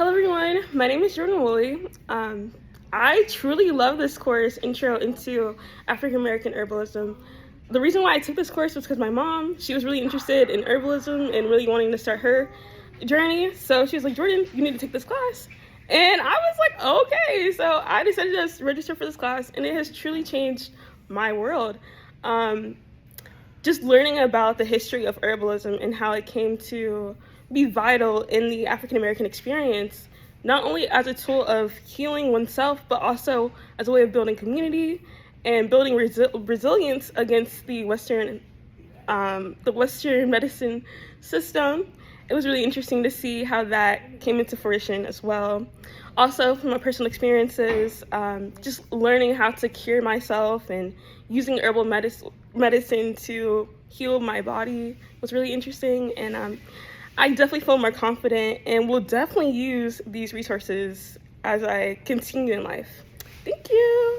Hello everyone, my name is Jordan Woolley. I truly love this course, Intro into African American Herbalism. The reason why I took this course was because my mom, she was really interested in herbalism and really wanting to start her journey. So she was like, Jordan, you need to take this class. And I was like, okay. So I decided to register for this class, and it has truly changed my world. Just learning about the history of herbalism and how it came to be vital in the African American experience, not only as a tool of healing oneself, but also as a way of building community and building resilience against the Western medicine system. It was really interesting to see how that came into fruition as well. Also, from my personal experiences, just learning how to cure myself and using herbal medicine to heal my body was really interesting, and I definitely feel more confident and will definitely use these resources as I continue in life. Thank you.